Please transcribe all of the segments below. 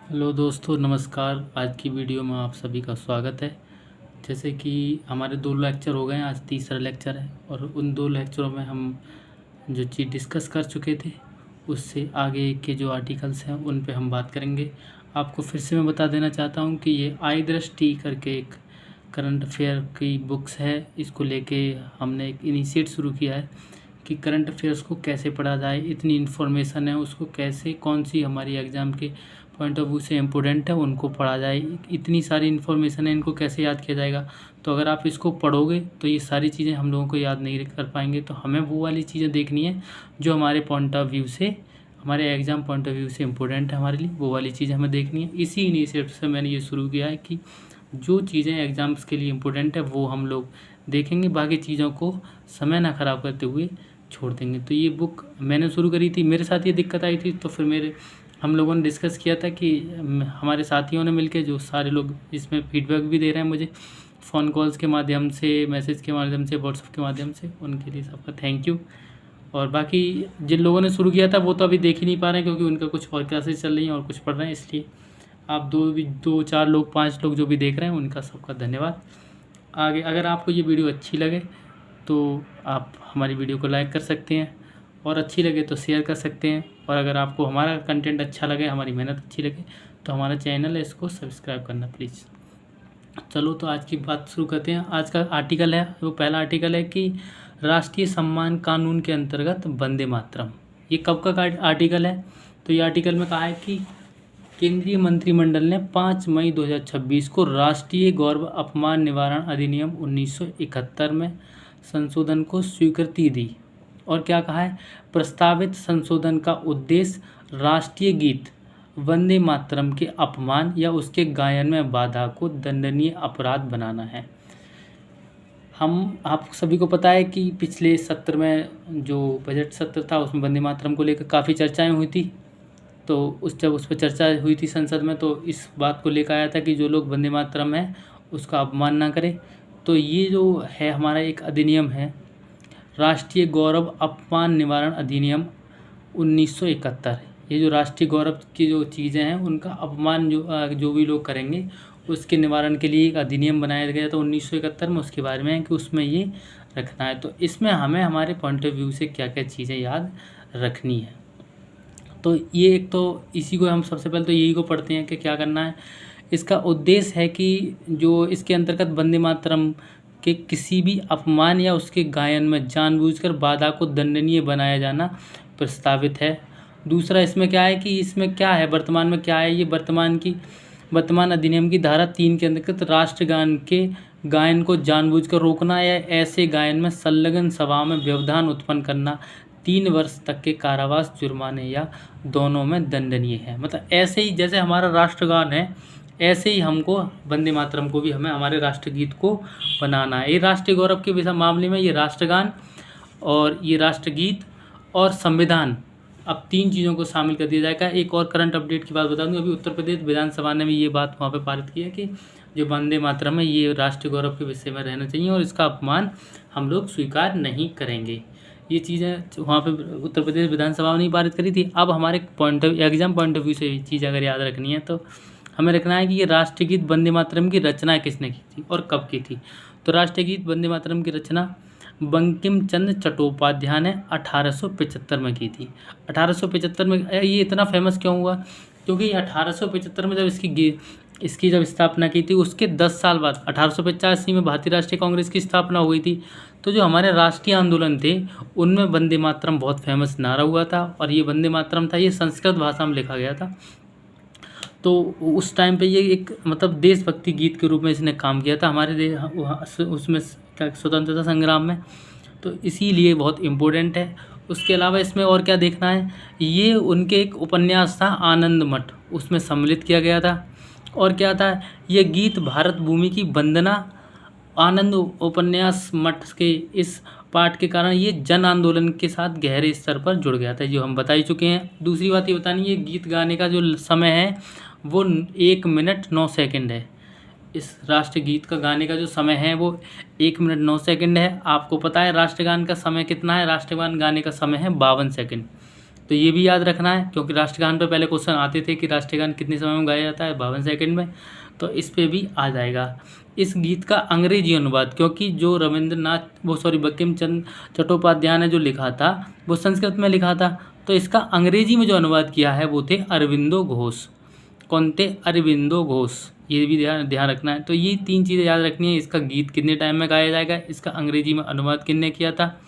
Hello दोस्तों, नमस्कार। आज की वीडियो में आप सभी का स्वागत है। जैसे कि हमारे 2 लेक्चर हो गए हैं, आज तीसरा लेक्चर है और उन 2 लेक्चरों में हम जो चीज़ डिस्कस कर चुके थे उससे आगे के जो आर्टिकल्स हैं उन पे हम बात करेंगे। आपको फिर से मैं बता देना चाहता हूँ कि ये आई दृष्टि करके एक करंट अफेयर की बुक्स है। इसको लेके हमने एक इनिशिएट शुरू किया है कि करंट अफेयर्स को कैसे पढ़ा जाए, इतनी इन्फॉर्मेशन है उसको कैसे, कौन सी हमारी एग्ज़ाम के पॉइंट ऑफ व्यू से इम्पोर्टेंट है उनको पढ़ा जाए। इतनी सारी इन्फॉर्मेशन है, इनको कैसे याद किया जाएगा। तो अगर आप इसको पढ़ोगे तो ये सारी चीज़ें हम लोगों को याद नहीं कर पाएंगे। तो हमें वो वाली चीज़ें देखनी है जो हमारे पॉइंट ऑफ व्यू से, हमारे एग्ज़ाम पॉइंट ऑफ व्यू से इम्पोर्टेंट है हमारे लिए, वो वाली चीज़ें हमें देखनी है। इसी इनिशिएटिव से मैंने ये शुरू किया है कि जो चीज़ें एग्ज़ाम्स के लिए इम्पोर्टेंट है वो हम लोग देखेंगे, बाकी चीज़ों को समय ना ख़राब करते हुए छोड़ देंगे। तो ये बुक मैंने शुरू करी थी, मेरे साथ ये दिक्कत आई थी, तो फिर हम लोगों ने डिस्कस किया था कि हमारे साथियों ने मिलके, जो सारे लोग इसमें फीडबैक भी दे रहे हैं मुझे फ़ोन कॉल्स के माध्यम से, मैसेज के माध्यम से, व्हाट्सएप के माध्यम से, उनके लिए सबका थैंक यू। और बाकी जिन लोगों ने शुरू किया था वो तो अभी देख ही नहीं पा रहे हैं क्योंकि उनका कुछ और क्लासेस चल रही हैं और कुछ पढ़ रहे हैं, इसलिए आप 4 लोग, 5 लोग जो भी देख रहे हैं उनका सबका धन्यवाद। आगे अगर आपको ये वीडियो अच्छी लगे तो आप हमारी वीडियो को लाइक कर सकते हैं और अच्छी लगे तो शेयर कर सकते हैं। और अगर आपको हमारा कंटेंट अच्छा लगे, हमारी मेहनत अच्छी लगे तो हमारा चैनल है इसको सब्सक्राइब करना प्लीज़। चलो तो आज की बात शुरू करते हैं। आज का आर्टिकल है, वो पहला आर्टिकल है कि राष्ट्रीय सम्मान कानून के अंतर्गत वंदे मातरम। ये कब का आर्टिकल है? तो ये आर्टिकल में कहा है कि केंद्रीय मंत्रिमंडल ने 5 मई 2026 को राष्ट्रीय गौरव अपमान निवारण अधिनियम 1971 में संशोधन को स्वीकृति दी। और क्या कहा है? प्रस्तावित संशोधन का उद्देश्य राष्ट्रीय गीत वंदे मातरम के अपमान या उसके गायन में बाधा को दंडनीय अपराध बनाना है। आप सभी को पता है कि पिछले सत्र में जो बजट सत्र था उसमें वंदे मातरम को लेकर काफ़ी चर्चाएं हुई थी। तो जब उस पर चर्चा हुई थी संसद में तो इस बात को लेकर आया था कि जो लोग वंदे मातरम है उसका अपमान ना करें। तो ये जो है हमारा एक अधिनियम है, राष्ट्रीय गौरव अपमान निवारण अधिनियम 1971। ये जो राष्ट्रीय गौरव की जो चीज़ें हैं उनका अपमान जो भी लोग करेंगे उसके निवारण के लिए एक अधिनियम बनाया गया था 1971 में। उसके बारे में है कि उसमें ये रखना है। तो इसमें हमें हमारे पॉइंट ऑफ व्यू से क्या क्या चीज़ें याद रखनी है। तो ये एक तो इसी को हम सबसे पहले तो यही को पढ़ते हैं कि क्या करना है। इसका उद्देश्य है कि जो इसके अंतर्गत वंदे मातरम के किसी भी अपमान या उसके गायन में जानबूझकर बाधा को दंडनीय बनाया जाना प्रस्तावित है। दूसरा इसमें क्या है कि इसमें क्या है, वर्तमान में क्या है, ये वर्तमान अधिनियम की धारा 3 के अंतर्गत राष्ट्रगान के गायन को जानबूझकर रोकना या ऐसे गायन में संलग्न सभा में व्यवधान उत्पन्न करना 3 वर्ष तक के कारावास, जुर्माने या दोनों में दंडनीय है। मतलब ऐसे ही जैसे हमारा राष्ट्रगान है ऐसे ही हमको वंदे मातरम को भी हमें हमारे राष्ट्रगीत को बनाना है। ये राष्ट्रीय गौरव के विषय मामले में ये राष्ट्रगान और ये राष्ट्रगीत और संविधान, अब 3 चीज़ों को शामिल कर दिया जाएगा। एक और करंट अपडेट की बात बता दूँ, अभी उत्तर प्रदेश विधानसभा ने भी ये बात वहाँ पे पारित की है कि जो वंदे मातरम है ये राष्ट्रीय गौरव के विषय में रहना चाहिए और इसका अपमान हम लोग स्वीकार नहीं करेंगे। ये चीज़ें वहाँ पे उत्तर प्रदेश विधानसभा ने पारित करी थी। अब हमारे एग्जाम पॉइंट ऑफ व्यू से ये चीज़ अगर याद रखनी है तो हमें रखना है कि ये राष्ट्रीय गीत वंदे मातरम की रचना किसने की थी और कब की थी। तो राष्ट्रीय गीत वंदे मातरम की रचना बंकिम चंद्र चट्टोपाध्याय ने 1875 में की थी। 1875 में ये इतना फेमस क्यों हुआ? क्योंकि 1875 में जब इसकी जब स्थापना की थी उसके 10 साल बाद 1885 में भारतीय राष्ट्रीय कांग्रेस की स्थापना हो गई थी। तो जो हमारे राष्ट्रीय आंदोलन थे उनमें वंदे मातरम बहुत फेमस नारा हुआ था और ये वंदे मातरम था, ये संस्कृत भाषा में लिखा गया था। तो उस टाइम पे ये एक मतलब देशभक्ति गीत के रूप में इसने काम किया था हमारे उसमें स्वतंत्रता संग्राम में। तो इसीलिए बहुत इम्पोर्टेंट है। उसके अलावा इसमें और क्या देखना है, ये उनके एक उपन्यास था आनंद मठ, उसमें सम्मिलित किया गया था। और क्या था, ये गीत भारत भूमि की वंदना आनंद उपन्यास मठ के इस पाठ के कारण ये जन आंदोलन के साथ गहरे स्तर पर जुड़ गया था, जो हम बता ही चुके हैं। दूसरी बात ये बतानी, ये गीत गाने का जो समय है वो 1 मिनट 9 सेकंड है। इस राष्ट्रगीत का गाने का जो समय है वो 1 मिनट 9 सेकंड है। आपको पता है राष्ट्रगान का समय कितना है? राष्ट्रगान गाने का समय है 52 सेकंड। तो ये भी याद रखना है, क्योंकि राष्ट्रगान पे पहले क्वेश्चन आते थे कि राष्ट्रगान कितने समय में गाया जाता है, 52 सेकंड में, तो इस पे भी आ जाएगा। इस गीत का अंग्रेजी अनुवाद, क्योंकि जो बंकिम चंद्र चट्टोपाध्याय ने जो लिखा था वो संस्कृत में लिखा था, तो इसका अंग्रेजी में जो अनुवाद किया है वो थे अरविंदो घोष। कौन थे? अरविंदो घोष। ये भी ध्यान रखना है। तो ये 3 चीज़ें याद रखनी है। इसका गीत कितने टाइम में गाया जाएगा, इसका अंग्रेजी में अनुवाद किसने किया था,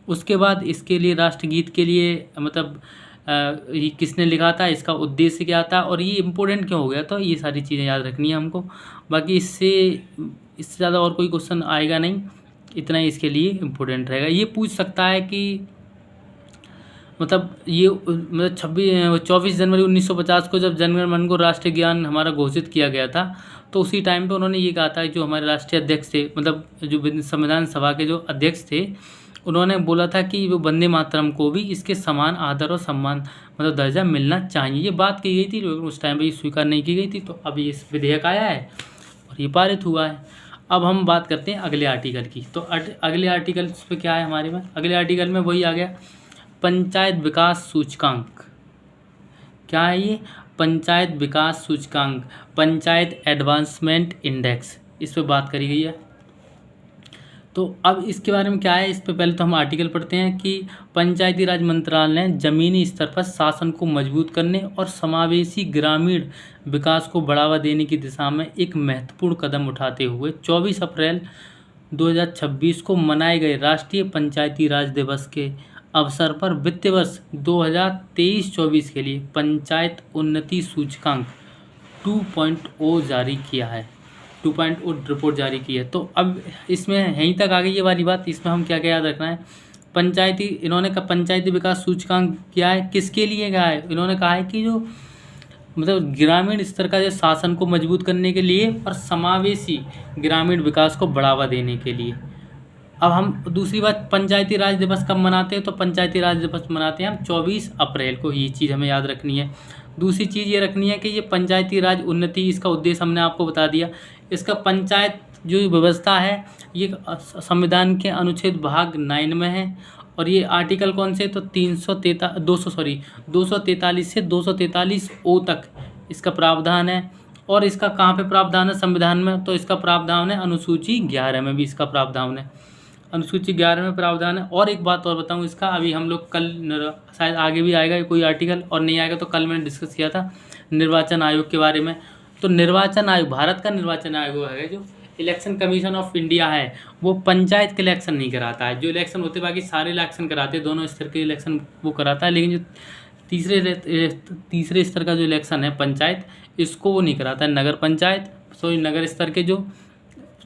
उसके बाद इसके लिए राष्ट्रगीत के लिए मतलब ये किसने लिखा था, इसका उद्देश्य क्या था, और ये इम्पोर्टेंट क्यों हो गया, तो ये सारी चीज़ें याद रखनी है हमको। बाकी इससे ज़्यादा और कोई क्वेश्चन आएगा नहीं, इतना ही इसके लिए इम्पोर्टेंट रहेगा। ये पूछ सकता है कि मतलब 24 जनवरी 1950 को जब जनगण मन को राष्ट्रीय ज्ञान हमारा घोषित किया गया था, तो उसी टाइम पे उन्होंने ये कहा था, जो हमारे राष्ट्रीय अध्यक्ष थे, मतलब जो संविधान सभा के जो अध्यक्ष थे, उन्होंने बोला था कि वो वंदे मातरम को भी इसके समान आदर और सम्मान मतलब दर्जा मिलना चाहिए। ये बात की गई थी, लेकिन उस टाइम पे ये स्वीकार नहीं की गई थी। तो अब ये विधेयक आया है और ये पारित हुआ है। अब हम बात करते हैं अगले आर्टिकल की। तो अगले आर्टिकल पे क्या है हमारे में, अगले आर्टिकल में वही आ गया, पंचायत विकास सूचकांक। क्या है ये? पंचायत विकास सूचकांक, पंचायत एडवांसमेंट इंडेक्स, इस पे बात करी गई है। तो अब इसके बारे में क्या है, इस पे पहले तो हम आर्टिकल पढ़ते हैं कि पंचायती राज मंत्रालय ने ज़मीनी स्तर पर शासन को मजबूत करने और समावेशी ग्रामीण विकास को बढ़ावा देने की दिशा में एक महत्वपूर्ण कदम उठाते हुए 24 अप्रैल 2026 को मनाए गए राष्ट्रीय पंचायती राज दिवस के अवसर पर वित्तीय वर्ष 2023-24 के लिए पंचायत उन्नति सूचकांक 2.0 जारी किया है, 2.0 रिपोर्ट जारी की है। तो अब इसमें यहीं तक आ गई ये वाली बात। इसमें हम क्या क्या याद रखना है, इन्होंने कहा पंचायती विकास सूचकांक क्या है, किसके लिए कहा है, इन्होंने कहा है कि जो मतलब ग्रामीण स्तर का जो शासन को मजबूत करने के लिए और समावेशी ग्रामीण विकास को बढ़ावा देने के लिए। अब हम दूसरी बात, पंचायती राज दिवस कब मनाते हैं, तो पंचायती राज दिवस मनाते हैं हम 24 अप्रैल को। ये चीज़ हमें याद रखनी है। दूसरी चीज़ ये रखनी है कि ये पंचायती राज उन्नति, इसका उद्देश्य हमने आपको बता दिया। इसका पंचायत जो व्यवस्था है ये संविधान के अनुच्छेद भाग 9 में है, और ये आर्टिकल कौन से, तो 243 से 243 ओ तक इसका प्रावधान है। और इसका कहाँ पे प्रावधान है संविधान में, तो इसका प्रावधान है अनुसूची 11 में भी इसका प्रावधान है, अनुसूची 11 में प्रावधान है। और एक बात और बताऊं इसका, अभी हम लोग कल शायद आगे भी आएगा कोई आर्टिकल, और नहीं आएगा तो कल मैंने डिस्कस किया था निर्वाचन आयोग के बारे में। तो निर्वाचन आयोग, भारत का निर्वाचन आयोग है, जो इलेक्शन कमीशन ऑफ इंडिया है, वो पंचायत के इलेक्शन नहीं कराता है। जो इलेक्शन होते बाकी सारे इलेक्शन कराते हैं, दोनों स्तर के इलेक्शन वो कराता है, लेकिन जो तीसरे स्तर का जो इलेक्शन है पंचायत, इसको वो नहीं कराता है। नगर पंचायत नगर स्तर के जो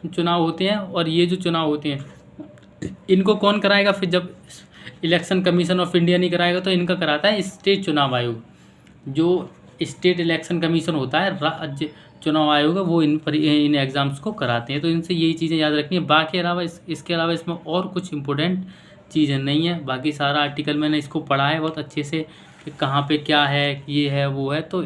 चुनाव होते हैं, और ये जो चुनाव होते हैं इनको कौन कराएगा फिर, जब इलेक्शन कमीशन ऑफ इंडिया नहीं कराएगा तो इनका कराता है स्टेट चुनाव आयोग। जो स्टेट इलेक्शन कमीशन होता है, राज्य चुनाव आयोग है, वो इन एग्ज़ाम्स को कराते हैं। तो इनसे यही चीज़ें याद रखनी है। बाकी इसके अलावा इसमें और कुछ इंपॉर्टेंट चीज़ें नहीं है। बाकी सारा आर्टिकल मैंने इसको पढ़ा है बहुत अच्छे से कि कहाँ पे क्या है, ये है वो है, तो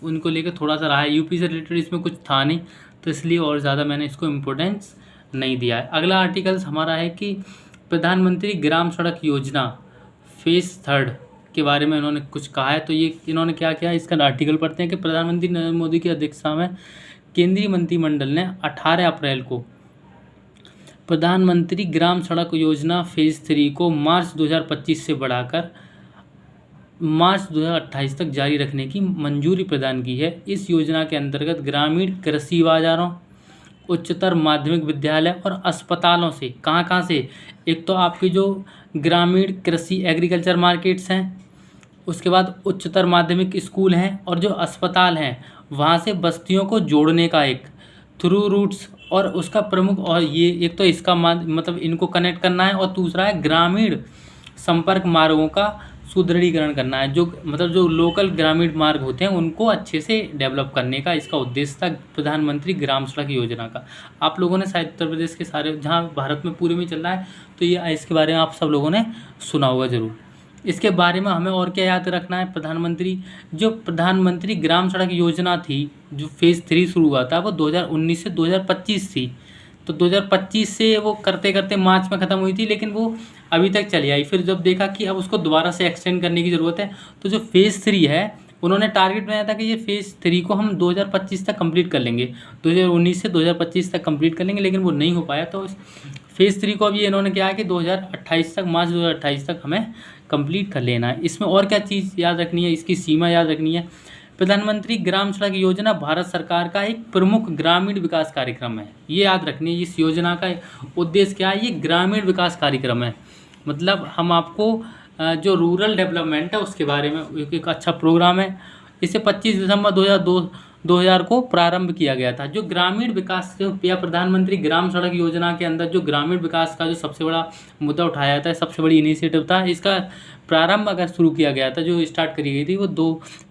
उनको लेकर थोड़ा सा रहा है। यूपी से रिलेटेड इसमें कुछ था नहीं, तो इसलिए और ज़्यादा मैंने इसको इम्पोर्टेंस नहीं दिया है। अगला आर्टिकल हमारा है कि प्रधानमंत्री ग्राम सड़क योजना फेज़ 3 के बारे में इन्होंने कुछ कहा है। तो ये इन्होंने क्या किया, इसका आर्टिकल पढ़ते हैं कि प्रधानमंत्री नरेंद्र मोदी की अध्यक्षता में केंद्रीय मंत्रिमंडल ने 18 अप्रैल को प्रधानमंत्री ग्राम सड़क योजना फेज़ 3 को मार्च 2025 से बढ़ाकर मार्च 2028 तक जारी रखने की मंजूरी प्रदान की है। इस योजना के अंतर्गत ग्रामीण कृषि बाजारों, उच्चतर माध्यमिक विद्यालय और अस्पतालों से, कहाँ से, एक तो आपकी जो ग्रामीण कृषि एग्रीकल्चर मार्केट्स हैं, उसके बाद उच्चतर माध्यमिक स्कूल हैं, और जो अस्पताल हैं वहाँ से बस्तियों को जोड़ने का एक थ्रू रूट्स, और उसका प्रमुख, और ये एक तो इसका मतलब इनको कनेक्ट करना है, और दूसरा है ग्रामीण संपर्क मार्गों का सुदृढ़ीकरण करना है। जो मतलब जो लोकल ग्रामीण मार्ग होते हैं उनको अच्छे से डेवलप करने का इसका उद्देश्य था प्रधानमंत्री ग्राम सड़क योजना का। आप लोगों ने शायद उत्तर प्रदेश के सारे, जहाँ भारत में पूरे में चल रहा है, तो ये इसके बारे में आप सब लोगों ने सुना होगा ज़रूर। इसके बारे में हमें और क्या याद रखना है, प्रधानमंत्री ग्राम सड़क योजना थी, जो फेज़ 3 शुरू हुआ था, वो 2019 से 2025 थी। तो 2025 से वो करते करते मार्च में ख़त्म हुई थी, लेकिन वो अभी तक चली आई। फिर जब देखा कि अब उसको दोबारा से एक्सटेंड करने की ज़रूरत है, तो जो फेज़ 3 है, उन्होंने टारगेट बनाया था कि ये फेज़ 3 को हम 2025 तक कंप्लीट कर लेंगे, 2019 से 2025 तक कंप्लीट कर लेंगे, लेकिन वो नहीं हो पाया। तो फेज़ 3 को अभी इन्होंने क्या है कि 2028 तक, मार्च 2028 तक हमें कंप्लीट कर लेना है। इसमें और क्या चीज़ याद रखनी है, इसकी सीमा याद रखनी है। प्रधानमंत्री ग्राम सड़क योजना भारत सरकार का एक प्रमुख ग्रामीण विकास कार्यक्रम है। ये याद रखनी है, इस योजना का उद्देश्य क्या है, ये ग्रामीण विकास कार्यक्रम है। मतलब हम आपको जो रूरल डेवलपमेंट है उसके बारे में एक अच्छा प्रोग्राम है। इसे 25 दिसंबर 2000 को प्रारंभ किया गया था। जो ग्रामीण विकास या प्रधानमंत्री ग्राम सड़क योजना के अंदर जो ग्रामीण विकास का जो सबसे बड़ा मुद्दा उठाया था, सबसे बड़ी इनिशिएटिव था, इसका प्रारंभ अगर शुरू किया गया था, जो स्टार्ट करी गई थी, वो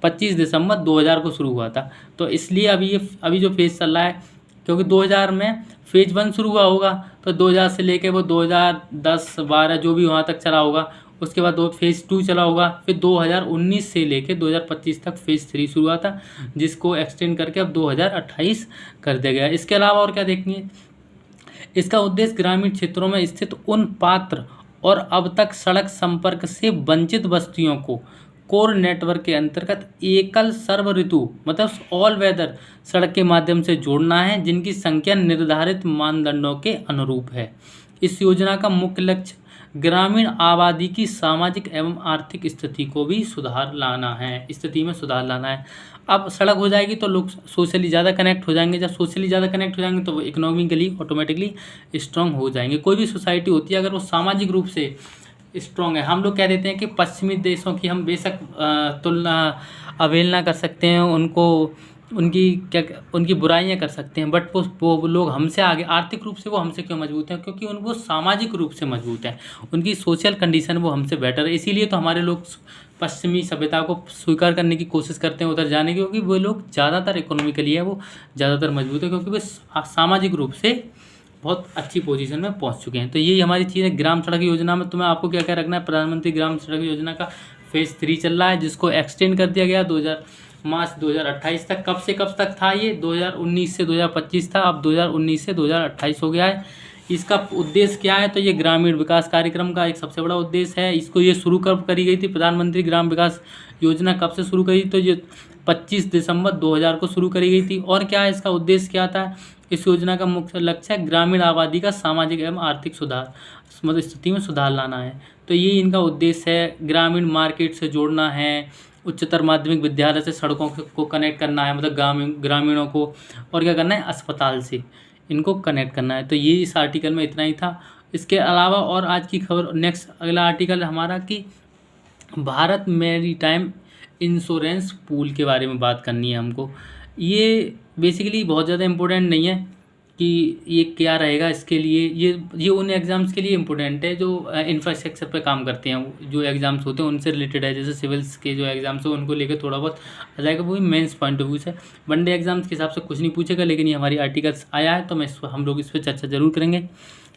25 दिसंबर 2000 को शुरू हुआ था। तो इसलिए अभी जो फेज़ चल रहा है, क्योंकि 2000 में फेज़ 1 शुरू हुआ होगा, तो 2000 से लेके वो 2010-12 जो भी वहाँ तक चला होगा, उसके बाद फेज़ 2 चला होगा, फिर 2019 से लेके 2025 तक फेज़ 3 शुरू हुआ था, जिसको एक्सटेंड करके अब 2028 कर दिया गया। इसके अलावा और क्या देखेंगे, इसका उद्देश्य ग्रामीण क्षेत्रों में स्थित उन पात्र और अब तक सड़क संपर्क से वंचित बस्तियों को कोर नेटवर्क के अंतर्गत एकल सर्व ऋतु मतलब ऑल वेदर सड़क के माध्यम से जोड़ना है, जिनकी संख्या निर्धारित मानदंडों के अनुरूप है। इस योजना का मुख्य लक्ष्य ग्रामीण आबादी की सामाजिक एवं आर्थिक स्थिति को भी सुधार लाना है, स्थिति में सुधार लाना है। अब सड़क हो जाएगी तो लोग सोशली ज़्यादा कनेक्ट हो जाएंगे, जब सोशली ज़्यादा कनेक्ट हो जाएंगे तो वो इकोनॉमिकली ऑटोमेटिकली स्ट्रांग हो जाएंगे। कोई भी सोसाइटी होती है अगर वो सामाजिक रूप से स्ट्रांग है, हम लोग कह देते हैं कि पश्चिमी देशों की हम बेशक तुलना अवहेलना कर सकते हैं, उनकी बुराइयां कर सकते हैं, बट वो लोग हमसे आगे आर्थिक रूप से वो हमसे क्यों मजबूत हैं, क्योंकि उनको सामाजिक रूप से मजबूत हैं, उनकी सोशल कंडीशन वो हमसे बेटर है। इसीलिए तो हमारे लोग पश्चिमी सभ्यता को स्वीकार करने की कोशिश करते हैं उधर जाने की, क्योंकि वो लोग ज़्यादातर इकोनॉमिकली है, वो ज़्यादातर मजबूत है, क्योंकि वे सामाजिक रूप से बहुत अच्छी पोजीशन में पहुंच चुके हैं। तो यही हमारी चीज़ है ग्राम सड़क योजना में। तुम्हें आपको क्या क्या रखना है, प्रधानमंत्री ग्राम सड़क योजना का फेज़ 3 चल रहा है, जिसको एक्सटेंड कर दिया गया मार्च 2028 तक। कब से कब तक था ये, 2019 से 2025 था, अब 2019 से 2028 हो गया है। इसका उद्देश्य क्या है, तो ये ग्रामीण विकास कार्यक्रम का एक सबसे बड़ा उद्देश्य है। इसको ये शुरू कब करी गई थी, प्रधानमंत्री ग्राम विकास योजना कब से शुरू करी, तो ये 25 दिसंबर 2000 को शुरू करी गई थी। और क्या है इसका उद्देश्य क्या था, इस योजना का मुख्य लक्ष्य है ग्रामीण आबादी का सामाजिक एवं आर्थिक सुधार मतलब स्थिति में सुधार लाना है। तो ये इनका उद्देश्य है, ग्रामीण मार्केट से जोड़ना है, उच्चतर माध्यमिक विद्यालय से सड़कों को कनेक्ट करना है, मतलब ग्रामीणों को, और क्या करना है, अस्पताल से इनको कनेक्ट करना है। तो ये इस आर्टिकल में इतना ही था। इसके अलावा और आज की खबर, नेक्स्ट अगला आर्टिकल हमारा कि भारत मैरीटाइम इंश्योरेंस पूल के बारे में बात करनी है हमको। ये बेसिकली बहुत ज़्यादा इम्पोर्टेंट नहीं है कि ये क्या रहेगा, इसके लिए ये उन एग्ज़ाम्स के लिए इम्पोर्टेंट है जो इंफ्रास्ट्रक्चर पे काम करते हैं, जो एग्ज़ाम्स होते हैं उनसे रिलेटेड है, जैसे सिविल्स के जो एग्ज़ाम्स हैं उनको लेकर थोड़ा बहुत आ जाएगा, वो भी मेंस पॉइंट ऑफ व्यू से। वनडे एग्ज़ाम्स के हिसाब से कुछ नहीं पूछेगा, लेकिन ये हमारी आर्टिकल्स आया है तो हम लोग इस पर चर्चा जरूर करेंगे।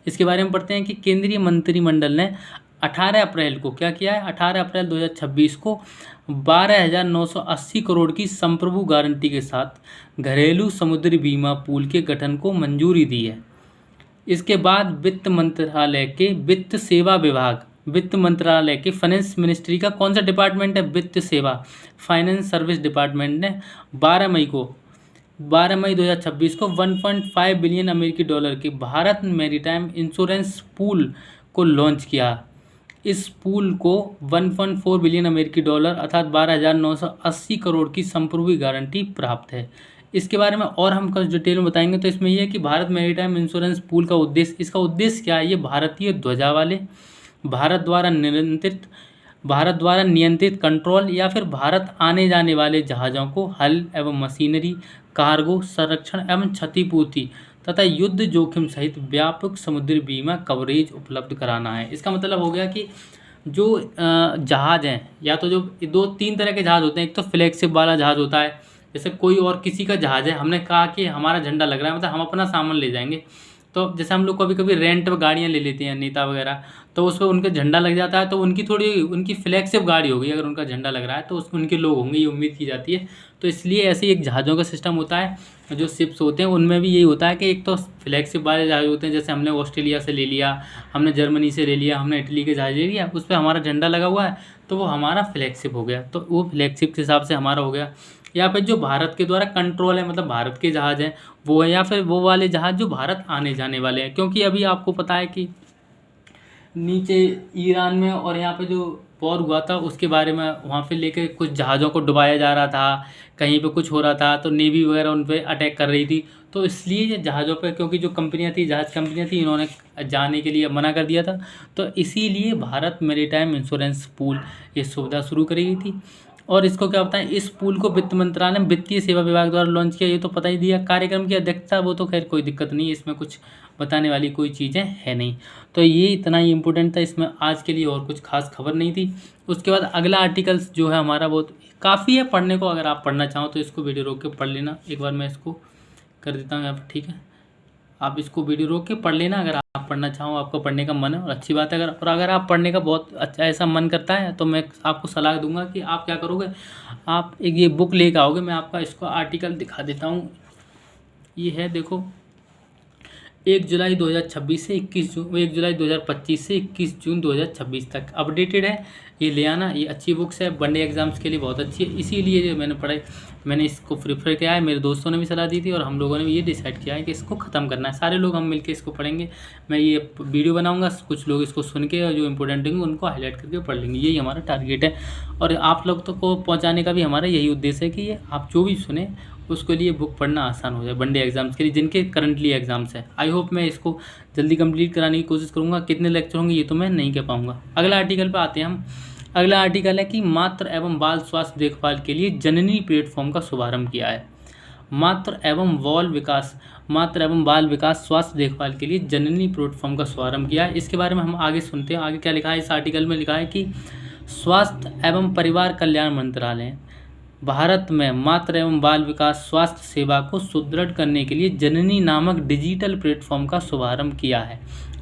इसके बारे में पढ़ते हैं कि केंद्रीय मंत्रिमंडल ने 18 अप्रैल को क्या किया है, 18 अप्रैल 2026 को 12,980 करोड़ की संप्रभु गारंटी के साथ घरेलू समुद्री बीमा पूल के गठन को मंजूरी दी है। इसके बाद वित्त मंत्रालय के वित्त सेवा विभाग, वित्त मंत्रालय के फाइनेंस मिनिस्ट्री का कौन सा डिपार्टमेंट है, वित्त सेवा फाइनेंस सर्विस डिपार्टमेंट ने 12 मई 2026 को 1.5 बिलियन अमेरिकी डॉलर के भारत मैरीटाइम इंश्योरेंस पूल को लॉन्च किया। इस पूल को 1.4 बिलियन अमेरिकी डॉलर अर्थात 12,980 करोड़ की संप्रभु गारंटी प्राप्त है। इसके बारे में और हम कुछ डिटेल में बताएंगे। तो इसमें यह है कि भारत मैरीटाइम इंश्योरेंस पूल का उद्देश्य, इसका उद्देश्य क्या है, ये भारतीय ध्वजा वाले भारत द्वारा नियंत्रित कंट्रोल या फिर भारत आने जाने वाले जहाज़ों को हल एवं मशीनरी, कार्गो, संरक्षण एवं क्षतिपूर्ति तथा युद्ध जोखिम सहित व्यापक समुद्री बीमा कवरेज उपलब्ध कराना है। इसका मतलब हो गया कि जो जहाज़ हैं, या तो जो 2-3 तरह के जहाज़ होते हैं, एक तो फ्लैगशिप वाला जहाज़ होता है, जैसे कोई और किसी का जहाज़ है, हमने कहा कि हमारा झंडा लग रहा है, मतलब हम अपना सामान ले जाएंगे, तो जैसे हम लोग कभी कभी रेंट पर गाड़ियाँ ले लेते हैं नेता वगैरह, तो उस पर उनका झंडा लग जाता है, तो उनकी फ्लैगशिप गाड़ी होगी अगर उनका झंडा लग रहा है तो उसमें उनके लोग होंगे, ये उम्मीद की जाती है। तो इसलिए ऐसे ही एक जहाज़ों का सिस्टम होता है, जो शिप्स होते हैं उनमें भी यही होता है कि एक तो फ्लैगशिप वाले जहाज़ होते हैं, जैसे हमने ऑस्ट्रेलिया से ले लिया, हमने जर्मनी से ले लिया, हमने इटली के जहाज़ ले लिया, उस पर हमारा झंडा लगा हुआ है तो वो हमारा फ्लैगशिप हो गया, तो वो फ्लैगशिप के हिसाब से हमारा हो गया। या फिर जो भारत के द्वारा कंट्रोल है, मतलब भारत के जहाज़ हैं वो है, या फिर वो वाले जहाज़ जो भारत आने जाने वाले हैं, क्योंकि अभी आपको पता है कि नीचे ईरान में और यहाँ पे जो वॉर हुआ था उसके बारे में वहाँ पे लेके कुछ जहाज़ों को डुबाया जा रहा था, कहीं पे कुछ हो रहा था तो नेवी वगैरह उन पे अटैक कर रही थी, तो इसलिए ये जहाज़ों पे, क्योंकि जो कंपनियाँ थी, जहाज़ कंपनियाँ थी, इन्होंने जाने के लिए मना कर दिया था, तो इसीलिए भारत मैरीटाइम इंश्योरेंस पूल ये सुविधा शुरू करी गई थी। और इसको क्या बताएं, इस पूल को वित्त मंत्रालय वित्तीय सेवा विभाग द्वारा लॉन्च किया, ये तो पता ही दिया। कार्यक्रम की अध्यक्षता, वो तो खैर कोई दिक्कत नहीं है, इसमें कुछ बताने वाली कोई चीज़ें है नहीं, तो ये इतना ही इम्पोर्टेंट था, इसमें आज के लिए और कुछ खास खबर नहीं थी। उसके बाद अगला आर्टिकल्स जो है हमारा वो काफ़ी है पढ़ने को, अगर आप पढ़ना चाहो तो इसको वीडियो रोक के पढ़ लेना। एक बार मैं इसको कर देता हूँ यहाँ पर, ठीक है, आप इसको वीडियो रोक के पढ़ लेना अगर आप पढ़ना चाहो, आपको पढ़ने का मन है, और अच्छी बात है। अगर आप पढ़ने का बहुत अच्छा ऐसा मन करता है तो मैं आपको सलाह दूंगा कि आप क्या करोगे, आप एक ये बुक लेकर आओगे। मैं आपका इसको आर्टिकल दिखा देता हूँ, ये है देखो, 1 जुलाई 2026 से 21 जून 1 जुलाई 2025 से 21 जून 2026 तक अपडेटेड है। ये ले आना, ये अच्छी बुक्स है, वनडे एग्जाम्स के लिए बहुत अच्छी है, इसीलिए जो मैंने इसको प्रेफर किया है। मेरे दोस्तों ने भी सलाह दी थी और हम लोगों ने भी ये डिसाइड किया है कि इसको ख़त्म करना है, सारे लोग हम मिलकर इसको पढ़ेंगे। मैं ये वीडियो बनाऊंगा, कुछ लोग इसको सुन के और जो इंपॉर्टेंट होंगे उनको हाईलाइट करके पढ़ लेंगे, यही हमारा टारगेट है। और आप लोग तो को पहुँचाने का भी हमारा यही उद्देश्य है कि ये आप जो भी सुने उसके लिए बुक पढ़ना आसान हो जाए वनडे एग्जाम्स के लिए, जिनके करंटली एग्जाम्स है। आई होप मैं इसको जल्दी कंप्लीट कराने की कोशिश करूँगा। कितने लेक्चर होंगे ये तो मैं नहीं कह पाऊँगा। अगला आर्टिकल पे आते हैं हम। अगला आर्टिकल है कि मातृ एवं बाल स्वास्थ्य देखभाल के लिए जननी प्लेटफॉर्म का शुभारंभ किया है। मातृ एवं बाल विकास स्वास्थ्य देखभाल के लिए जननी प्लेटफॉर्म का शुभारंभ किया है। इसके बारे में हम आगे सुनते हैं। आगे क्या लिखा है इस आर्टिकल में, लिखा है कि स्वास्थ्य एवं परिवार कल्याण मंत्रालय भारत में मातृ एवं बाल विकास स्वास्थ्य सेवा को सुदृढ़ करने के लिए जननी नामक डिजिटल प्लेटफॉर्म का शुभारंभ किया है।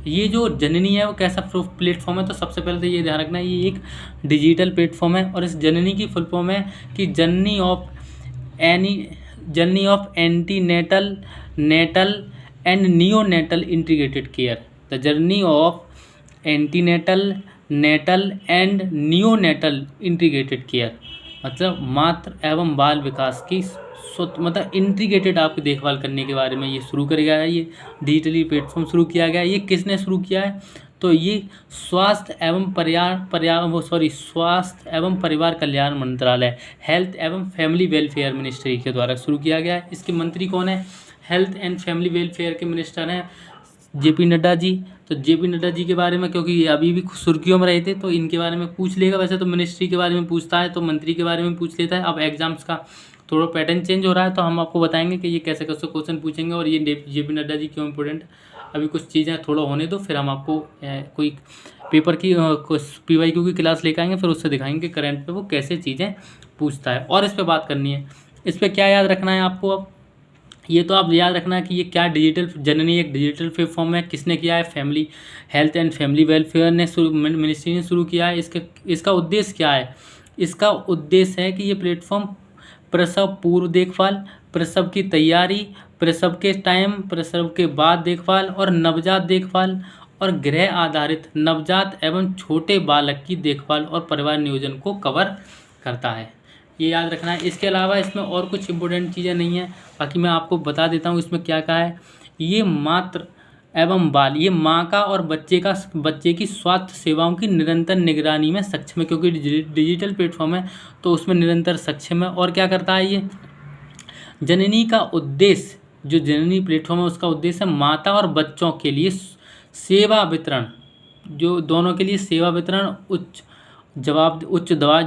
ये जो जननी है वो कैसा प्लेटफॉर्म है, तो सबसे पहले तो ये ध्यान रखना है, ये एक डिजिटल प्लेटफॉर्म है और इस जननी की फुल फॉर्म है कि Janani of antenatal, natal and neonatal integrated care. The journey of antenatal, natal and neonatal integrated care, मतलब मातृ एवं बाल विकास की मतलब इंटीग्रेटेड आपकी देखभाल करने के बारे में ये शुरू कर गया है। ये डिजिटली प्लेटफॉर्म शुरू किया गया है। ये किसने शुरू किया है, तो ये स्वास्थ्य एवं परिवार कल्याण मंत्रालय, हेल्थ एवं फैमिली वेलफेयर मिनिस्ट्री के द्वारा शुरू किया गया है। इसके मंत्री कौन है, हेल्थ एंड फैमिली वेलफेयर के मिनिस्टर हैं JP नड्डा जी। तो JP नड्डा जी के बारे में, क्योंकि ये अभी भी सुर्खियों में रहे थे, तो इनके बारे में पूछ लेगा। वैसे तो मिनिस्ट्री के बारे में पूछता है तो मंत्री के बारे में पूछ लेता है। अब एग्जाम्स का थोड़ा पैटर्न चेंज हो रहा है तो हम आपको बताएंगे कि ये कैसे कैसे क्वेश्चन पूछेंगे और ये JP नड्डा जी क्यों इंपॉर्टेंट। अभी कुछ चीज़ें थोड़ा होने दो, फिर हम आपको कोई पेपर की PYQ की क्लास लेकर आएंगे, फिर उससे दिखाएंगे करंट पे वो कैसे चीज़ें पूछता है। और इस पर बात करनी है, इस पर क्या याद रखना है आपको। अब ये तो आप याद रखना है कि ये क्या डिजिटल जननी एक डिजिटल प्लेटफॉर्म है। किसने किया है, family health and family welfare ने मिनिस्ट्री ने शुरू किया है। इसका उद्देश्य क्या है, इसका उद्देश्य है कि ये प्लेटफॉर्म प्रसव पूर्व देखभाल, प्रसव की तैयारी, प्रसव के टाइम, प्रसव के बाद देखभाल और नवजात देखभाल और गृह आधारित नवजात एवं छोटे बालक की देखभाल और परिवार नियोजन को कवर करता है। ये याद रखना है। इसके अलावा इसमें और कुछ इंपॉर्टेंट चीज़ें नहीं हैं, बाकी मैं आपको बता देता हूँ इसमें क्या क्या है। ये मातृ एवं बाल, ये माँ का और बच्चे की स्वास्थ्य सेवाओं की निरंतर निगरानी में सक्षम है, क्योंकि डिजिटल प्लेटफॉर्म है तो उसमें निरंतर सक्षम है। और क्या करता है ये जननी का उद्देश्य, जो जननी प्लेटफॉर्म है उसका उद्देश्य है माता और बच्चों के लिए सेवा वितरण, जो दोनों के लिए सेवा वितरण, उच्च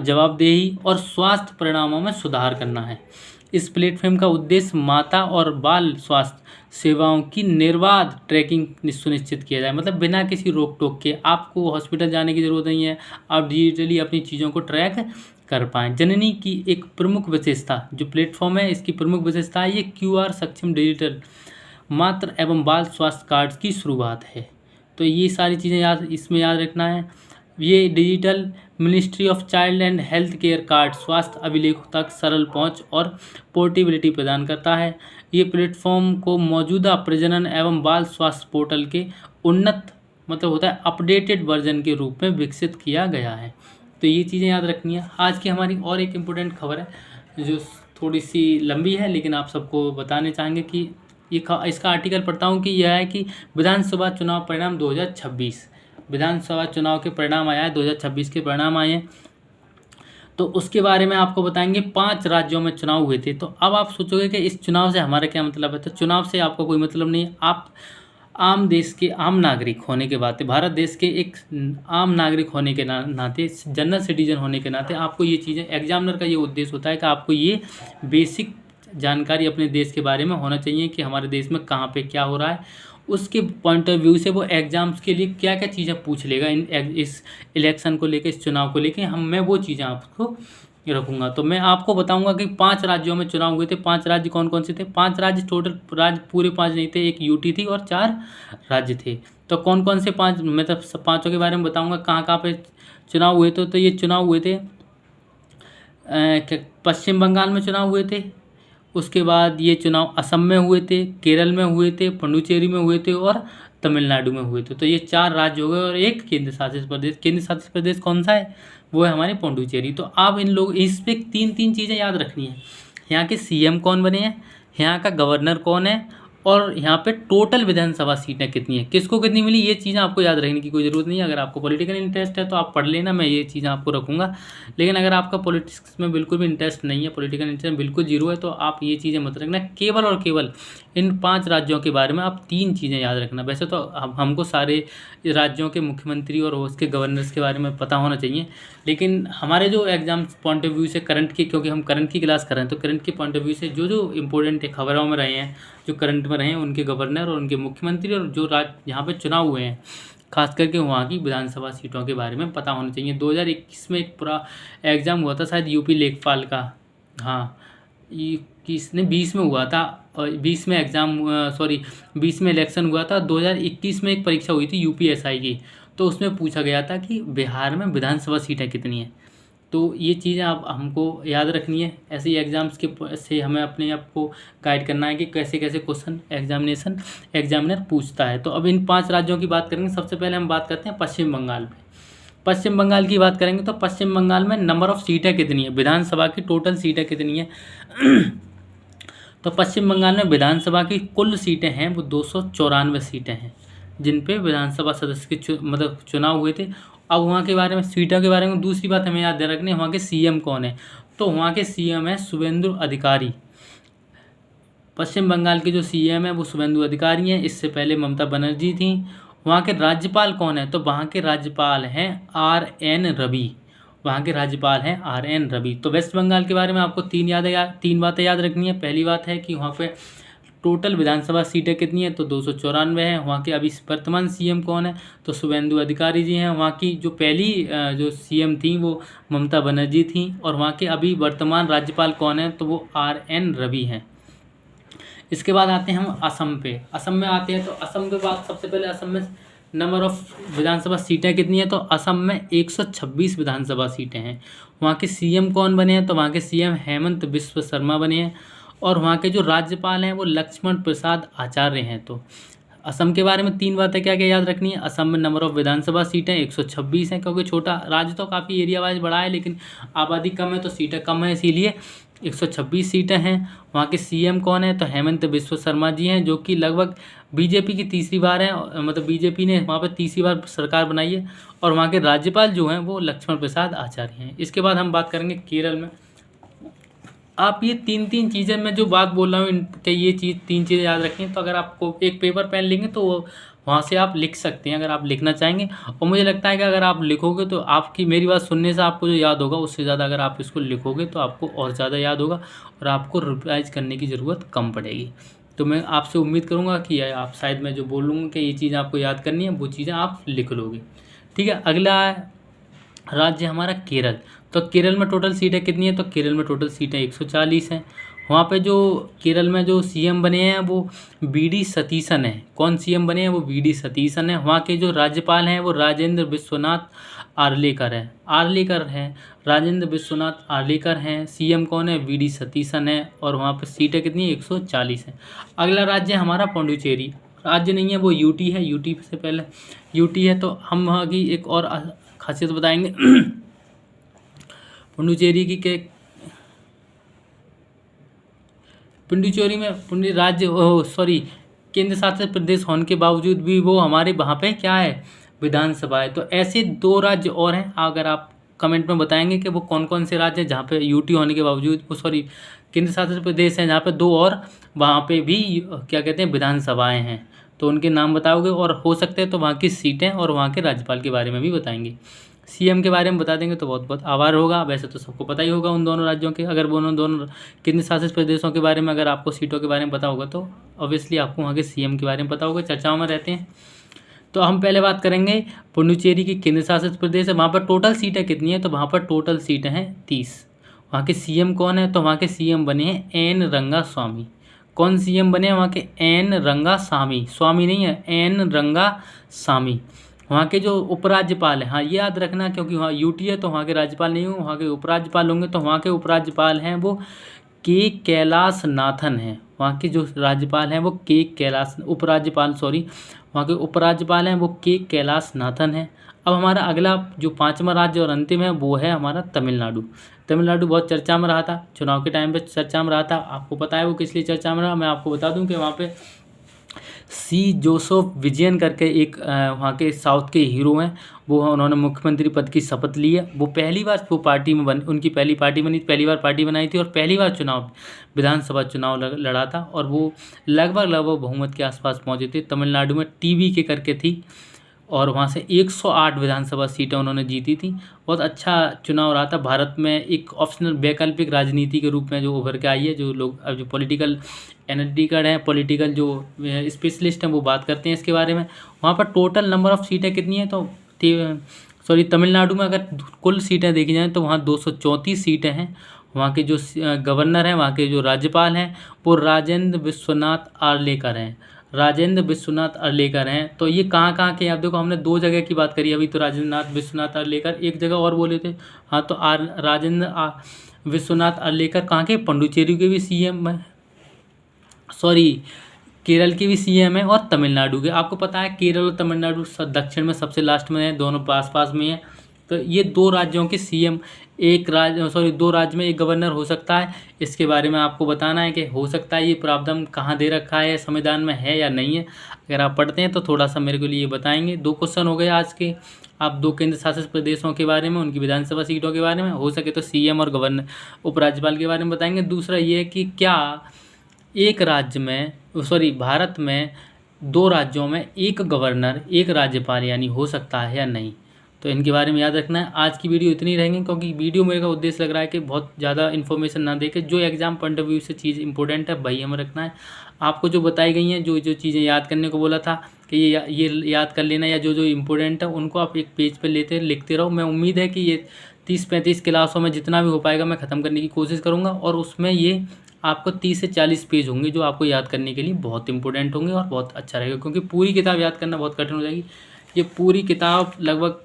जवाबदेही और स्वास्थ्य परिणामों में सुधार करना है। इस प्लेटफॉर्म का उद्देश्य माता और बाल स्वास्थ्य सेवाओं की निर्बाध ट्रैकिंग सुनिश्चित किया जाए, मतलब बिना किसी रोक टोक के, आपको हॉस्पिटल जाने की ज़रूरत नहीं है, आप डिजिटली अपनी चीज़ों को ट्रैक कर पाएँ। जननी की एक प्रमुख विशेषता, जो प्लेटफॉर्म है इसकी प्रमुख विशेषता है ये QR सक्षम डिजिटल मातृ एवं बाल स्वास्थ्य कार्ड की शुरुआत है। तो ये सारी चीज़ें इसमें याद रखना है। ये digital ministry of child and health care card स्वास्थ्य अभिलेखों तक सरल पहुंच और पोर्टेबिलिटी प्रदान करता है। ये प्लेटफॉर्म को मौजूदा प्रजनन एवं बाल स्वास्थ्य पोर्टल के उन्नत मतलब होता है अपडेटेड वर्जन के रूप में विकसित किया गया है। तो ये चीज़ें याद रखनी है। आज की हमारी और एक इम्पोर्टेंट खबर है जो थोड़ी सी लंबी है, लेकिन आप सबको बताने चाहेंगे कि इसका आर्टिकल पढ़ता हूँ कि यह है कि विधानसभा चुनाव परिणाम 2026, विधानसभा चुनाव के परिणाम आया है, 2026 के परिणाम आए हैं। तो उसके बारे में आपको बताएंगे। 5 राज्यों में चुनाव हुए थे। तो अब आप सोचोगे कि इस चुनाव से हमारा क्या मतलब है। तो चुनाव से आपको कोई मतलब नहीं है। आप आम देश के आम नागरिक होने के नाते, भारत देश के एक आम नागरिक होने के नाते, जनरल सिटीजन होने के नाते आपको ये चीज़ें, एग्जामिनर का ये उद्देश्य होता है कि आपको ये बेसिक जानकारी अपने देश के बारे में होना चाहिए कि हमारे देश में कहाँ पे क्या हो रहा है। उसके पॉइंट ऑफ व्यू से वो एग्ज़ाम्स के लिए क्या क्या चीज़ें पूछ लेगा इस इलेक्शन को लेकर, इस चुनाव को लेकर, मैं वो चीज़ें आपको रखूँगा। तो मैं आपको बताऊंगा कि 5 राज्यों में चुनाव हुए थे। 5 राज्य कौन कौन से थे। 5 राज्य, टोटल राज्य पूरे 5 नहीं थे, एक यूटी थी और 4 राज्य थे। तो कौन कौन से 5, मतलब 5 के बारे में बताऊंगा कहाँ कहाँ पे चुनाव हुए थे। तो ये चुनाव हुए थे पश्चिम बंगाल में चुनाव हुए थे। उसके बाद ये चुनाव असम में हुए थे, केरल में हुए थे, पुडुचेरी में हुए थे और तमिलनाडु में हुए थे। तो ये 4 राज्य हो गए और एक केंद्र शासित प्रदेश। केंद्र शासित प्रदेश कौन सा है, वो है हमारे पुडुचेरी। तो आप इन लोग इस पे 3 चीज़ें याद रखनी है। यहाँ के सीएम कौन बने हैं, यहाँ का गवर्नर कौन है, और यहाँ पे टोटल विधानसभा सीटें कितनी हैं, किसको कितनी मिली, ये चीज़ें आपको याद रखने की कोई ज़रूरत नहीं है। अगर आपको पॉलिटिकल इंटरेस्ट है तो आप पढ़ लेना, मैं ये चीज़ें आपको रखूँगा। लेकिन अगर आपका पॉलिटिक्स में बिल्कुल भी इंटरेस्ट नहीं है, पॉलिटिकल इंटरेस्ट बिल्कुल जीरो है, तो आप ये चीज़ें मत रखना। केवल और केवल इन 5 राज्यों के बारे में आप 3 चीज़ें याद रखना। वैसे तो हमको सारे राज्यों के मुख्यमंत्री और उसके गवर्नर्स के बारे में पता होना चाहिए, लेकिन हमारे जो एग्जाम पॉइंट ऑफ व्यू से करंट की, क्योंकि हम करंट की क्लास कर रहे हैं, तो करंट के पॉइंट ऑफ व्यू से जो जो इम्पोर्टेंट खबरों में रहे हैं, जो करंट में रहे हैं, उनके गवर्नर और उनके मुख्यमंत्री और जो राज्य यहाँ पे चुनाव हुए हैं, खास करके वहाँ की विधानसभा सीटों के बारे में पता होना चाहिए। 2021 में एक पूरा एग्ज़ाम हुआ था शायद यूपी लेखपाल का, हाँ किसने 20 में हुआ था, और 20 में एग्ज़ाम 20 में इलेक्शन हुआ था। 2021 में एक परीक्षा हुई थी यूपीएसआई की, तो उसमें पूछा गया था कि बिहार में विधानसभा सीटें कितनी हैं। तो ये चीज़ें आप हमको याद रखनी है। ऐसे ही एग्ज़ाम्स के से हमें अपने आप को गाइड करना है कि कैसे कैसे क्वेश्चन एग्जामिनर पूछता है। तो अब इन 5 राज्यों की बात करेंगे। सबसे पहले हम बात करते हैं पश्चिम बंगाल में। पश्चिम बंगाल की बात करेंगे तो पश्चिम बंगाल में नंबर ऑफ़ सीटें कितनी है, विधानसभा की टोटल सीटें कितनी है। तो पश्चिम बंगाल में विधानसभा की कुल सीटें हैं वो 294 सीटें हैं, जिन पे विधानसभा सदस्य के चुनाव हुए थे। अब वहाँ के बारे में, सीटों के बारे में दूसरी बात हमें याद रखनी है, वहाँ के सीएम कौन है। तो वहाँ के सीएम है शुभेंदु अधिकारी। पश्चिम बंगाल के जो सीएम है वो शुभेंदु अधिकारी हैं। इससे पहले ममता बनर्जी थी। वहाँ के राज्यपाल कौन है, तो वहाँ के राज्यपाल हैं RN रवि। वहाँ के राज्यपाल हैं RN रवि। तो वेस्ट बंगाल के बारे में आपको 3 बातें याद रखनी है। पहली बात है कि वहाँ पे टोटल विधानसभा सीटें कितनी है, तो 294 हैं। वहाँ के अभी वर्तमान सीएम कौन है, तो शुभेंदु अधिकारी जी हैं। वहाँ की जो पहली जो सीएम थी वो ममता बनर्जी थी। और वहाँ के अभी वर्तमान राज्यपाल कौन है, तो वो RN रवि हैं। इसके बाद आते हैं हम असम पे। असम में आते हैं तो असम के बाद सबसे पहले असम में नंबर ऑफ़ विधानसभा सीटें कितनी है, तो असम में 126 विधानसभा सीटें हैं। वहाँ के सीएम कौन बने हैं, तो वहाँ के सीएम हेमंत बिस्वा शर्मा बने हैं। और वहाँ के जो राज्यपाल हैं वो लक्ष्मण प्रसाद आचार्य हैं। तो असम के बारे में 3 बातें क्या क्या याद रखनी है। असम में नंबर ऑफ़ विधानसभा सीटें 126 हैं, क्योंकि छोटा राज्य तो काफ़ी एरिया वाइज बड़ा है, लेकिन आबादी कम है तो सीटें कम है, इसीलिए 126 सीटें हैं। वहाँ के सीएम कौन है, तो हेमंत बिस्वा शर्मा जी हैं, जो कि लगभग बीजेपी की तीसरी बार है, मतलब बीजेपी ने वहाँ पर तीसरी बार सरकार बनाई है। और वहाँ के राज्यपाल जो हैं वो लक्ष्मण प्रसाद आचार्य हैं। इसके बाद हम बात करेंगे केरल में। आप ये 3 चीज़ें मैं जो बात बोल रहा हूँ, इनके ये 3 चीज़ें याद रखनी है। तो अगर आपको एक पेपर पेन लेंगे तो वहाँ से आप लिख सकते हैं, अगर आप लिखना चाहेंगे। और मुझे लगता है कि अगर आप लिखोगे तो आपकी, मेरी बात सुनने से आपको जो याद होगा उससे ज़्यादा अगर आप इसको लिखोगे तो आपको और ज़्यादा याद होगा और आपको रिवाइज करने की ज़रूरत कम पड़ेगी। तो मैं आपसे उम्मीद करूँगा कि आप शायद मैं जो बोलूँगा कि ये चीज़ आपको याद करनी है, वो चीज़ें आप लिख लोगे। ठीक है, अगला राज्य हमारा केरल। तो केरल में टोटल सीटें कितनी है, तो केरल में टोटल सीटें 140 हैं। वहाँ पे जो केरल में जो सीएम बने हैं वो वी.डी. सतीशन है। कौन सीएम बने हैं? वो वी.डी. सतीशन है। वहाँ के जो राज्यपाल हैं वो राजेंद्र विश्वनाथ आर्लेकर है। राजेंद्र विश्वनाथ आर्लेकर हैं। सीएम कौन है? वी.डी. सतीशन है। और वहाँ पे सीटें कितनी है? 140 है। अगला राज्य है हमारा पौंडुचेरी। राज्य नहीं है, वो यूटी है। यूटी से पहले यूटी है। तो हम वहाँ की एक और खासियत बताएंगे पुडुचेरी की के पुडुचेरी में केंद्र शासित प्रदेश होने के बावजूद भी वो हमारे वहाँ पे क्या है? विधानसभा है। तो ऐसे 2 राज्य और हैं। अगर आप कमेंट में बताएंगे कि वो कौन कौन से राज्य हैं जहाँ पे यूटी होने के बावजूद केंद्र शासित प्रदेश हैं जहाँ पे 2 और वहाँ पे भी क्या कहते हैं? विधानसभाएँ हैं। तो उनके नाम बताओगे और हो सकते हैं तो वहाँ की सीटें और वहाँ के राज्यपाल के बारे में भी बताएंगे। सीएम के बारे में बता देंगे तो बहुत बहुत आभार होगा। वैसे तो सबको पता ही होगा उन दोनों राज्यों के। अगर वो दोनों केंद्र शासित प्रदेशों के बारे में अगर आपको सीटों के बारे में पता होगा तो ऑब्वियसली आपको वहाँ के सीएम के बारे में पता होगा, चर्चाओं में रहते हैं। तो हम पहले बात करेंगे पुडुचेरी की केंद्र शासित प्रदेश है। वहाँ पर टोटल सीटें कितनी है? तो वहाँ पर टोटल सीटें हैं 30। वहाँ के सीएम कौन है? तो वहाँ के सीएम बने हैं एन रंगास्वामी। कौन सीएम बने हैं वहाँ के? एन रंगास्वामी। स्वामी नहीं है, एन रंगास्वामी। वहाँ के जो उपराज्यपाल हैं, हाँ ये याद रखना क्योंकि वहाँ यूटी है तो वहाँ के राज्यपाल नहीं होंगे, वहाँ के उपराज्यपाल होंगे। तो वहाँ के उपराज्यपाल हैं वो के कैलाशनाथन हैं। वहाँ के जो राज्यपाल हैं वो वहाँ के उपराज्यपाल हैं वो के कैलाशनाथन हैं। अब हमारा अगला जो 5वां राज्य और अंतिम है वो है हमारा तमिलनाडु। तमिलनाडु बहुत चर्चा में रहा था, चुनाव के टाइम पे चर्चा में रहा था। आपको पता है वो किस लिए चर्चा में रहा? मैं आपको बता दूं कि वहाँ पे सी जोसेफ विजयन करके एक वहाँ के साउथ के हीरो हैं। वो उन्होंने मुख्यमंत्री पद की शपथ ली है। वो पहली बार वो पार्टी में उनकी पहली पार्टी बनी, पहली बार पार्टी बनाई थी और पहली बार विधानसभा चुनाव लड़ा था। और वो लगभग बहुमत के आसपास पहुँचे थे। तमिलनाडु में टीवी के करके थी और वहाँ से 108 विधानसभा सीटें उन्होंने जीती थी। बहुत अच्छा चुनाव रहा था। भारत में एक ऑप्शनल वैकल्पिक राजनीति के रूप में जो उभर के आई है, जो लोग अब जो पॉलिटिकल एनालिटिकल हैं, पॉलिटिकल जो स्पेशलिस्ट हैं वो बात करते हैं इसके बारे में। वहाँ पर टोटल नंबर ऑफ़ सीटें कितनी हैं? तो तमिलनाडु में अगर कुल सीटें देखी जाएँ तो वहाँ 234 सीटें हैं। वहाँ के जो गवर्नर हैं, वहाँ के जो राज्यपाल हैं वो राजेंद्र विश्वनाथ आर्लेकर हैं। तो ये कहाँ के? आप देखो हमने 2 जगह की बात करी अभी, तो राजेंद्र विश्वनाथ आर्लेकर, एक जगह और बोले थे। हाँ तो राजेंद्र विश्वनाथ आर्लेकर कहाँ के? पुडुचेरी के भी सीएम हैं, केरल के भी सीएम है और तमिलनाडु के। आपको पता है केरल और तमिलनाडु दक्षिण में सबसे लास्ट में है, दोनों पास में है। तो ये 2 राज्यों के सीएम 2 राज्य में एक गवर्नर हो सकता है। इसके बारे में आपको बताना है कि हो सकता है ये प्रावधान कहाँ दे रखा है, संविधान में है या नहीं है। अगर आप पढ़ते हैं तो थोड़ा सा मेरे को लिए बताएंगे। 2 क्वेश्चन हो गए आज के। आप 2 केंद्र शासित प्रदेशों के बारे में, उनकी विधानसभा सीटों के बारे में, हो सके तो सीएम और गवर्नर उपराज्यपाल के बारे में बताएंगे। दूसरा ये है कि क्या भारत में 2 राज्यों में एक गवर्नर एक राज्यपाल यानी हो सकता है या नहीं। तो इनके बारे में याद रखना है। आज की वीडियो इतनी रहेंगी क्योंकि वीडियो मेरे का उद्देश्य लग रहा है कि बहुत ज़्यादा इन्फॉर्मेशन ना देके जो एग्जाम पॉइंट ऑफ व्यू से चीज़ इंपॉर्टेंट है वही हमें रखना है। आपको जो बताई गई हैं, जो चीज़ें याद करने को बोला था कि ये याद कर लेना, या जो इम्पोर्टेंट है उनको आप एक पेज पर लिखते रहो। मैं उम्मीद है कि ये 30-35 क्लासों में जितना भी हो पाएगा मैं ख़त्म करने की कोशिश करूँगा। और उसमें ये आपको 30 से 40 पेज होंगे जो आपको याद करने के लिए बहुत इंपॉर्टेंट होंगे और बहुत अच्छा रहेगा, क्योंकि पूरी किताब याद करना बहुत कठिन हो जाएगी। ये पूरी किताब लगभग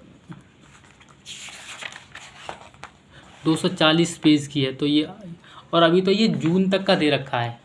240 पेज की है। तो ये, और अभी तो ये जून तक का दे रखा है,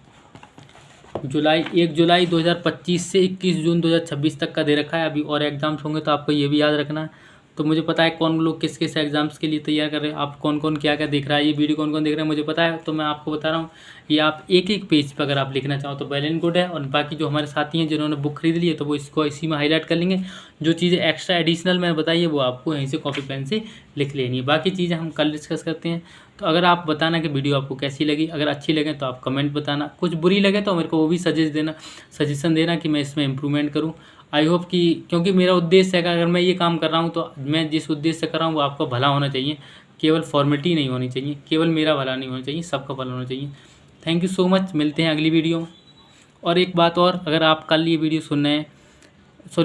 1 जुलाई 2025 से 21 जून 2026 तक का दे रखा है। अभी और एग्ज़ाम्स होंगे तो आपको ये भी याद रखना है। तो मुझे पता है कौन लोग किस किस एग्ज़ाम्स के लिए तैयार कर रहे हैं, आप कौन कौन क्या क्या देख रहा है, ये वीडियो कौन कौन देख रहा है मुझे पता है। तो मैं आपको बता रहा हूँ, ये आप एक पेज पर अगर आप लिखना चाहो तो वेल एंड गुड है। और बाकी जो हमारे साथी हैं जिन्होंने बुक खरीद ली है तो वो इसको इसी में हाईलाइट कर लेंगे। जो चीज़ें एक्स्ट्रा एडिशनल मैंने बताई है वो आपको यहीं से कॉपी पेन से लिख लेनी है। बाकी चीज़ें हम कल डिस्कस करते हैं। तो अगर आप बताना कि वीडियो आपको कैसी लगी, अगर अच्छी लगे तो आप कमेंट बताना, कुछ बुरी लगे तो मेरे को वो भी सजेशन देना कि मैं इसमें इम्प्रूवमेंट करूँ। आई होप कि, क्योंकि मेरा उद्देश्य है कि अगर मैं ये काम कर रहा हूँ तो मैं जिस उद्देश्य से कर रहा हूँ वो आपका भला होना चाहिए, केवल फॉर्मेलिटी नहीं होनी चाहिए, केवल मेरा भला नहीं होना चाहिए, सबका भला होना चाहिए। थैंक यू सो मच, मिलते हैं अगली वीडियो। और एक बात और, अगर आप कल ये वीडियो सुन रहे हैं,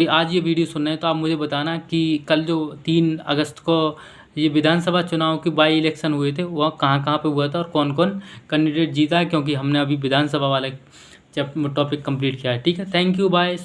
आज ये वीडियो सुन रहे हैं तो आप मुझे बताना कि कल जो 3 अगस्त को ये विधानसभा चुनाव के बाई इलेक्शन हुए थे, वह कहाँ पे हुआ था और कौन कौन कैंडिडेट जीता है, क्योंकि हमने अभी विधानसभा वाला जब टॉपिक कंप्लीट किया है। ठीक है, थैंक यू, बाय।